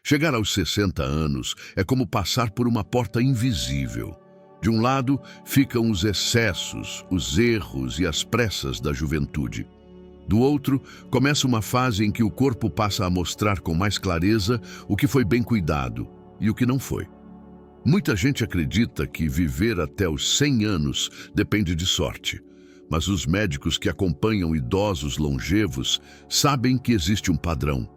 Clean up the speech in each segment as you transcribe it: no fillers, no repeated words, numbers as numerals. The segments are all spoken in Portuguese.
Chegar aos 60 anos é como passar por uma porta invisível. De um lado, ficam os excessos, os erros e as pressas da juventude. Do outro, começa uma fase em que o corpo passa a mostrar com mais clareza o que foi bem cuidado e o que não foi. Muita gente acredita que viver até os 100 anos depende de sorte, mas os médicos que acompanham idosos longevos sabem que existe um padrão.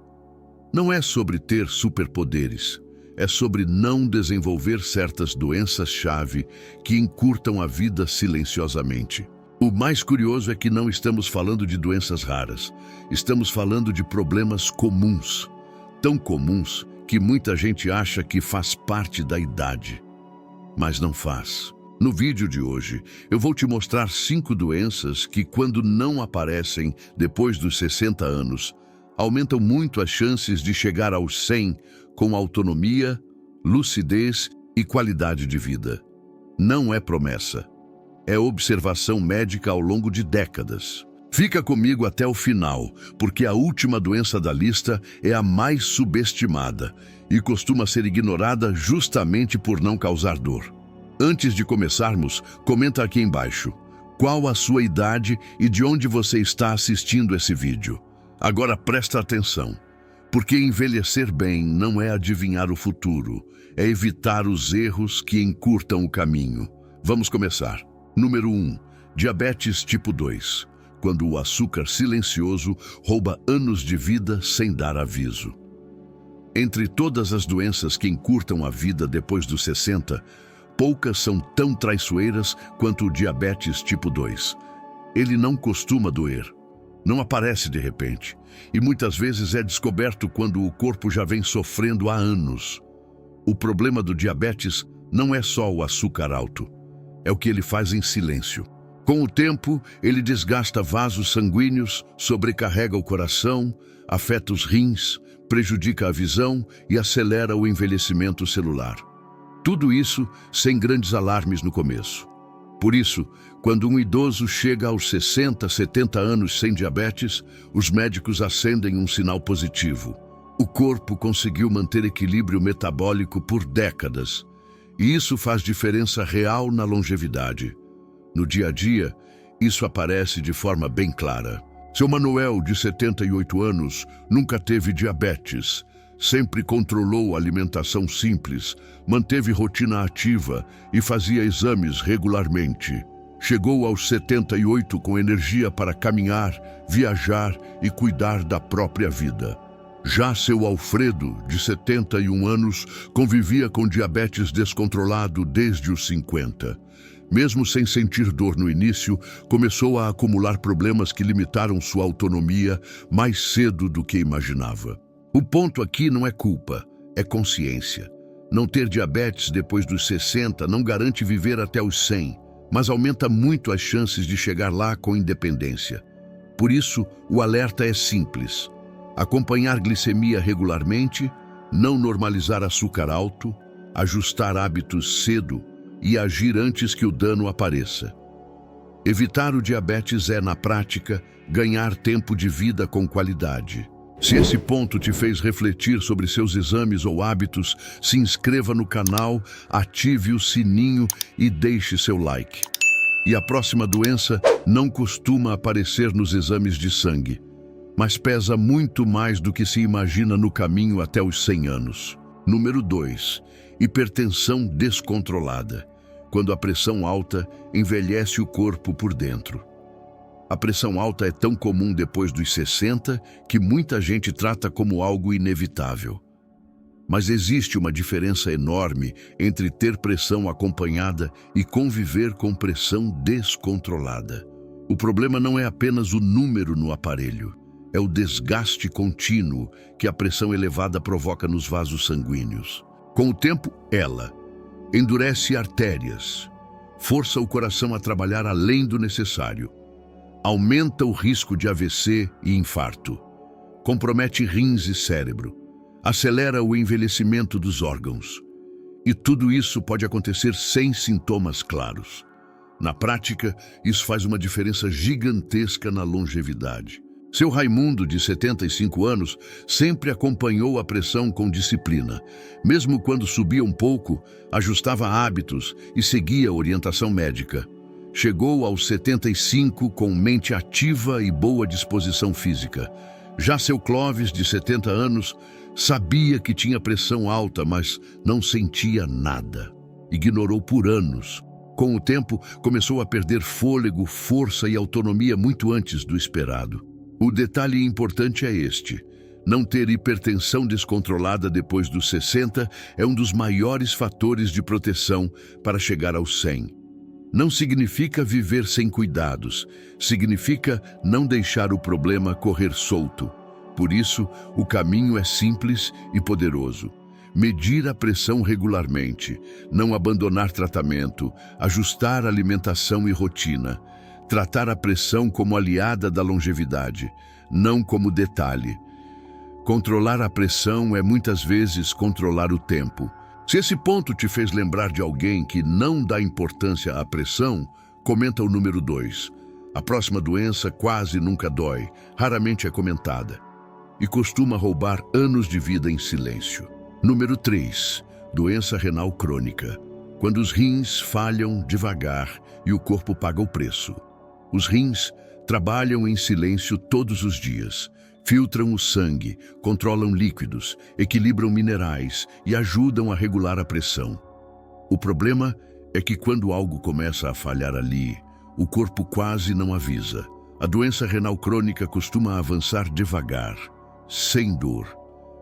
Não é sobre ter superpoderes, é sobre não desenvolver certas doenças-chave que encurtam a vida silenciosamente. O mais curioso é que não estamos falando de doenças raras, estamos falando de problemas comuns, tão comuns que muita gente acha que faz parte da idade, mas não faz. No vídeo de hoje, eu vou te mostrar 5 doenças que, quando não aparecem depois dos 60 anos, aumentam muito as chances de chegar aos 100 com autonomia, lucidez e qualidade de vida. Não é promessa, é observação médica ao longo de décadas. Fica comigo até o final, porque a última doença da lista é a mais subestimada e costuma ser ignorada justamente por não causar dor. Antes de começarmos, comenta aqui embaixo qual a sua idade e de onde você está assistindo esse vídeo. Agora presta atenção, porque envelhecer bem não é adivinhar o futuro, é evitar os erros que encurtam o caminho. Vamos começar. Número 1. Diabetes tipo 2. Quando o açúcar silencioso rouba anos de vida sem dar aviso. Entre todas as doenças que encurtam a vida depois dos 60, poucas são tão traiçoeiras quanto o diabetes tipo 2. Ele não costuma doer, não aparece de repente, e muitas vezes é descoberto quando o corpo já vem sofrendo há anos. O problema do diabetes não é só o açúcar alto, é o que ele faz em silêncio. Com o tempo, ele desgasta vasos sanguíneos, sobrecarrega o coração, afeta os rins, prejudica a visão e acelera o envelhecimento celular. Tudo isso sem grandes alarmes no começo. Por isso, quando um idoso chega aos 60, 70 anos sem diabetes, os médicos acendem um sinal positivo. O corpo conseguiu manter equilíbrio metabólico por décadas, e isso faz diferença real na longevidade. No dia a dia, isso aparece de forma bem clara. Seu Manuel, de 78 anos, nunca teve diabetes. Sempre controlou a alimentação simples, manteve rotina ativa e fazia exames regularmente. Chegou aos 78 com energia para caminhar, viajar e cuidar da própria vida. Já seu Alfredo, de 71 anos, convivia com diabetes descontrolado desde os 50. Mesmo sem sentir dor no início, começou a acumular problemas que limitaram sua autonomia mais cedo do que imaginava. O ponto aqui não é culpa, é consciência. Não ter diabetes depois dos 60 não garante viver até os 100, mas aumenta muito as chances de chegar lá com independência. Por isso, o alerta é simples: acompanhar glicemia regularmente, não normalizar açúcar alto, ajustar hábitos cedo e agir antes que o dano apareça. Evitar o diabetes é, na prática, ganhar tempo de vida com qualidade. Se esse ponto te fez refletir sobre seus exames ou hábitos, se inscreva no canal, ative o sininho e deixe seu like. E a próxima doença não costuma aparecer nos exames de sangue, mas pesa muito mais do que se imagina no caminho até os 100 anos. Número 2. Hipertensão descontrolada. Quando a pressão alta envelhece o corpo por dentro. A pressão alta é tão comum depois dos 60 que muita gente trata como algo inevitável. Mas existe uma diferença enorme entre ter pressão acompanhada e conviver com pressão descontrolada. O problema não é apenas o número no aparelho, é o desgaste contínuo que a pressão elevada provoca nos vasos sanguíneos. Com o tempo, ela endurece artérias, força o coração a trabalhar além do necessário, aumenta o risco de AVC e infarto, compromete rins e cérebro, acelera o envelhecimento dos órgãos. E tudo isso pode acontecer sem sintomas claros. Na prática, isso faz uma diferença gigantesca na longevidade. Seu Raimundo, de 75 anos, sempre acompanhou a pressão com disciplina. Mesmo quando subia um pouco, ajustava hábitos e seguia a orientação médica. Chegou aos 75 com mente ativa e boa disposição física. Já seu Clóvis, de 70 anos, sabia que tinha pressão alta, mas não sentia nada. Ignorou por anos. Com o tempo, começou a perder fôlego, força e autonomia muito antes do esperado. O detalhe importante é este: não ter hipertensão descontrolada depois dos 60 é um dos maiores fatores de proteção para chegar aos 100. Não significa viver sem cuidados, significa não deixar o problema correr solto. Por isso, o caminho é simples e poderoso. Medir a pressão regularmente, não abandonar tratamento, ajustar alimentação e rotina. Tratar a pressão como aliada da longevidade, não como detalhe. Controlar a pressão é muitas vezes controlar o tempo. Se esse ponto te fez lembrar de alguém que não dá importância à pressão, comenta o número 2. A próxima doença quase nunca dói, raramente é comentada e costuma roubar anos de vida em silêncio. Número 3. Doença renal crônica. Quando os rins falham devagar e o corpo paga o preço. Os rins trabalham em silêncio todos os dias. Filtram o sangue, controlam líquidos, equilibram minerais e ajudam a regular a pressão. O problema é que quando algo começa a falhar ali, o corpo quase não avisa. A doença renal crônica costuma avançar devagar, sem dor,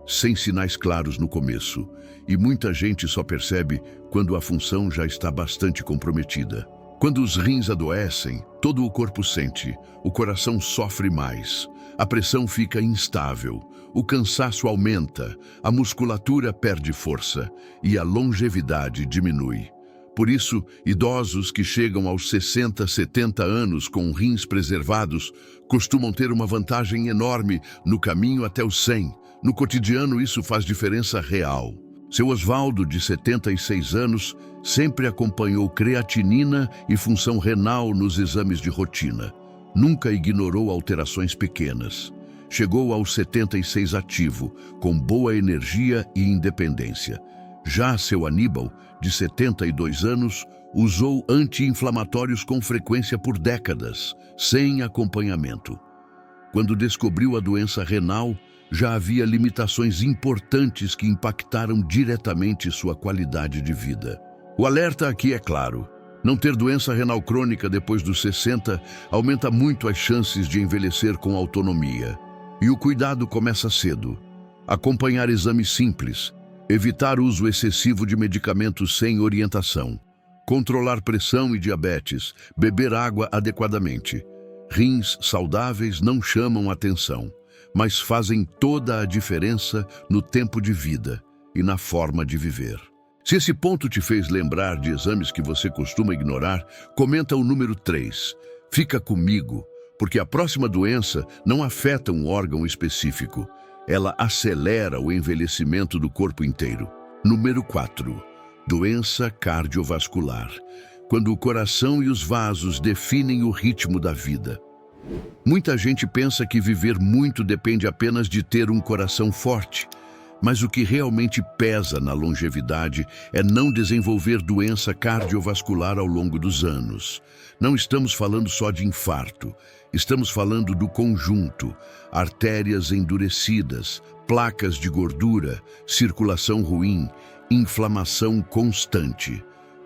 sem sinais claros no começo, e muita gente só percebe quando a função já está bastante comprometida. Quando os rins adoecem, todo o corpo sente, o coração sofre mais, a pressão fica instável, o cansaço aumenta, a musculatura perde força e a longevidade diminui. Por isso, idosos que chegam aos 60, 70 anos com rins preservados costumam ter uma vantagem enorme no caminho até os 100. No cotidiano, isso faz diferença real. Seu Osvaldo, de 76 anos, sempre acompanhou creatinina e função renal nos exames de rotina. Nunca ignorou alterações pequenas. Chegou aos 76 ativo, com boa energia e independência. Já seu Aníbal, de 72 anos, usou anti-inflamatórios com frequência por décadas, sem acompanhamento. Quando descobriu a doença renal, já havia limitações importantes que impactaram diretamente sua qualidade de vida. O alerta aqui é claro: não ter doença renal crônica depois dos 60 aumenta muito as chances de envelhecer com autonomia. E o cuidado começa cedo. Acompanhar exames simples, evitar uso excessivo de medicamentos sem orientação, controlar pressão e diabetes, beber água adequadamente. Rins saudáveis não chamam atenção, mas fazem toda a diferença no tempo de vida e na forma de viver. Se esse ponto te fez lembrar de exames que você costuma ignorar, comenta o número 3. Fica comigo, porque a próxima doença não afeta um órgão específico. Ela acelera o envelhecimento do corpo inteiro. Número 4. Doença cardiovascular. Quando o coração e os vasos definem o ritmo da vida. Muita gente pensa que viver muito depende apenas de ter um coração forte, mas o que realmente pesa na longevidade é não desenvolver doença cardiovascular ao longo dos anos. Não estamos falando só de infarto, estamos falando do conjunto: artérias endurecidas, placas de gordura, circulação ruim, inflamação constante.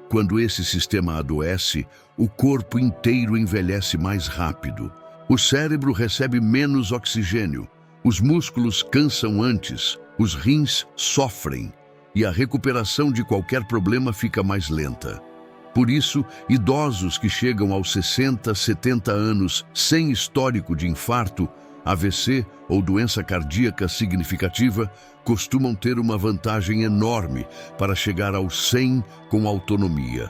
Quando esse sistema adoece, o corpo inteiro envelhece mais rápido. O cérebro recebe menos oxigênio, os músculos cansam antes, os rins sofrem e a recuperação de qualquer problema fica mais lenta. Por isso, idosos que chegam aos 60, 70 anos sem histórico de infarto, AVC ou doença cardíaca significativa costumam ter uma vantagem enorme para chegar aos 100 com autonomia.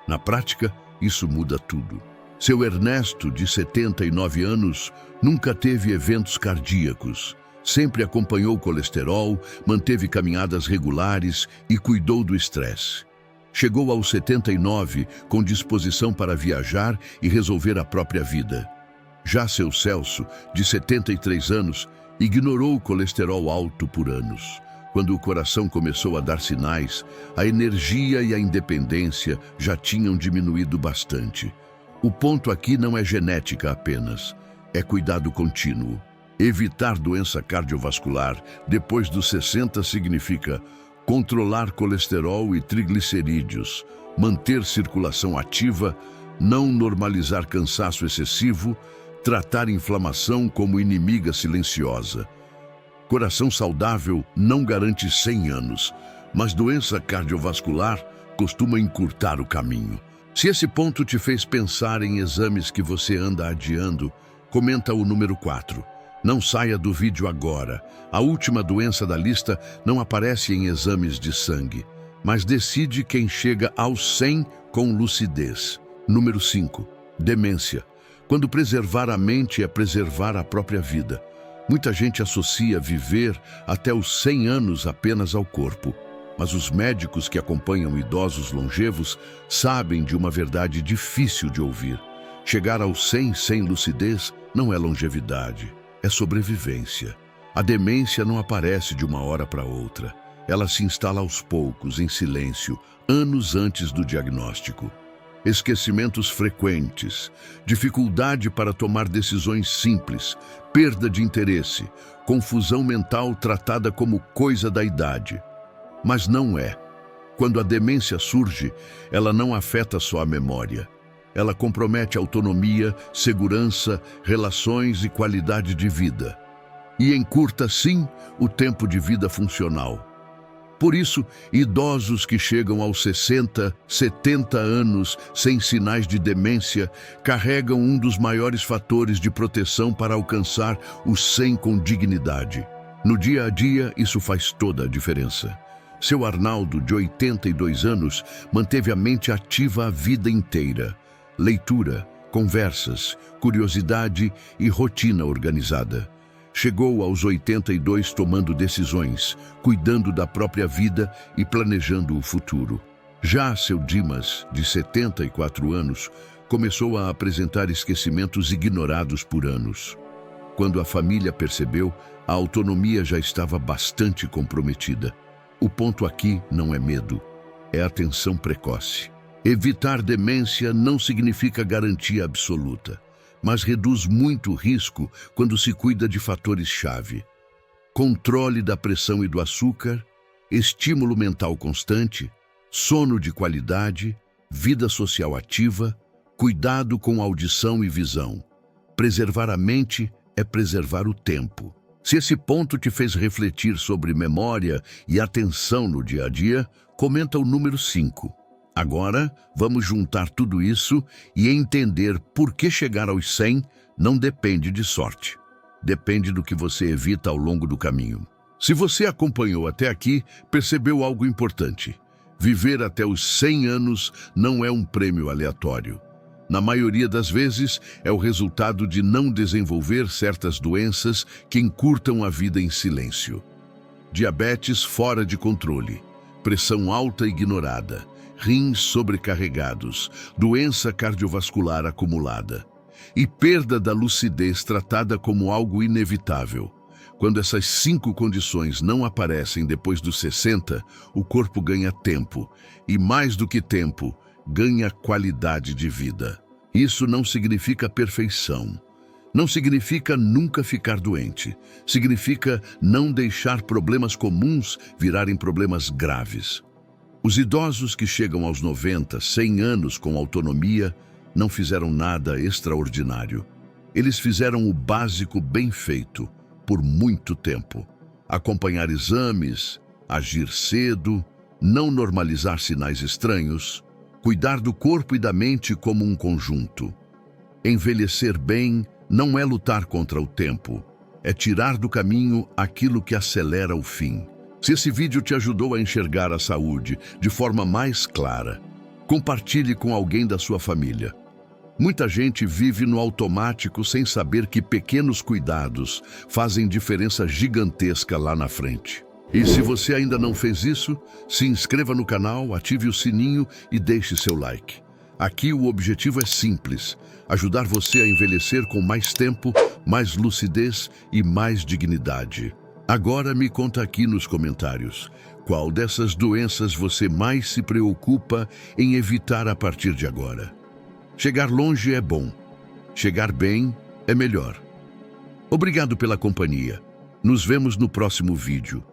Na prática, isso muda tudo. Seu Ernesto, de 79 anos, nunca teve eventos cardíacos. Sempre acompanhou o colesterol, manteve caminhadas regulares e cuidou do estresse. Chegou aos 79 com disposição para viajar e resolver a própria vida. Já seu Celso, de 73 anos, ignorou o colesterol alto por anos. Quando o coração começou a dar sinais, a energia e a independência já tinham diminuído bastante. O ponto aqui não é genética apenas, é cuidado contínuo. Evitar doença cardiovascular depois dos 60 significa controlar colesterol e triglicerídeos, manter circulação ativa, não normalizar cansaço excessivo, tratar inflamação como inimiga silenciosa. Coração saudável não garante 100 anos, mas doença cardiovascular costuma encurtar o caminho. Se esse ponto te fez pensar em exames que você anda adiando, comenta o número 4. Não saia do vídeo agora. A última doença da lista não aparece em exames de sangue, mas decide quem chega aos 100 com lucidez. Número 5. Demência. Quando preservar a mente é preservar a própria vida. Muita gente associa viver até os 100 anos apenas ao corpo, mas os médicos que acompanham idosos longevos sabem de uma verdade difícil de ouvir. Chegar aos 100 sem lucidez não é longevidade, é sobrevivência. A demência não aparece de uma hora para outra. Ela se instala aos poucos, em silêncio, anos antes do diagnóstico. Esquecimentos frequentes, dificuldade para tomar decisões simples, perda de interesse, confusão mental tratada como coisa da idade. Mas não é. Quando a demência surge, ela não afeta só a memória. Ela compromete autonomia, segurança, relações e qualidade de vida. E encurta, sim, o tempo de vida funcional. Por isso, idosos que chegam aos 60, 70 anos sem sinais de demência carregam um dos maiores fatores de proteção para alcançar os 100 com dignidade. No dia a dia, isso faz toda a diferença. Seu Arnaldo, de 82 anos, manteve a mente ativa a vida inteira. Leitura, conversas, curiosidade e rotina organizada. Chegou aos 82 tomando decisões, cuidando da própria vida e planejando o futuro. Já seu Dimas, de 74 anos, começou a apresentar esquecimentos ignorados por anos. Quando a família percebeu, a autonomia já estava bastante comprometida. O ponto aqui não é medo, é atenção precoce. Evitar demência não significa garantia absoluta, mas reduz muito o risco quando se cuida de fatores-chave. Controle da pressão e do açúcar, estímulo mental constante, sono de qualidade, vida social ativa, cuidado com audição e visão. Preservar a mente é preservar o tempo. Se esse ponto te fez refletir sobre memória e atenção no dia a dia, comenta o número 5. Agora, vamos juntar tudo isso e entender por que chegar aos 100 não depende de sorte. Depende do que você evita ao longo do caminho. Se você acompanhou até aqui, percebeu algo importante. Viver até os 100 anos não é um prêmio aleatório. Na maioria das vezes, é o resultado de não desenvolver certas doenças que encurtam a vida em silêncio. Diabetes fora de controle, pressão alta ignorada, rins sobrecarregados, doença cardiovascular acumulada e perda da lucidez tratada como algo inevitável. Quando essas 5 condições não aparecem depois dos 60, o corpo ganha tempo e, mais do que tempo, ganha qualidade de vida. Isso não significa perfeição. Não significa nunca ficar doente. Significa não deixar problemas comuns virarem problemas graves. Os idosos que chegam aos 90, 100 anos com autonomia, não fizeram nada extraordinário. Eles fizeram o básico bem feito, por muito tempo. Acompanhar exames, agir cedo, não normalizar sinais estranhos, cuidar do corpo e da mente como um conjunto. Envelhecer bem não é lutar contra o tempo, é tirar do caminho aquilo que acelera o fim. Se esse vídeo te ajudou a enxergar a saúde de forma mais clara, compartilhe com alguém da sua família. Muita gente vive no automático sem saber que pequenos cuidados fazem diferença gigantesca lá na frente. E se você ainda não fez isso, se inscreva no canal, ative o sininho e deixe seu like. Aqui o objetivo é simples: ajudar você a envelhecer com mais tempo, mais lucidez e mais dignidade. Agora me conta aqui nos comentários, qual dessas doenças você mais se preocupa em evitar a partir de agora? Chegar longe é bom, chegar bem é melhor. Obrigado pela companhia. Nos vemos no próximo vídeo.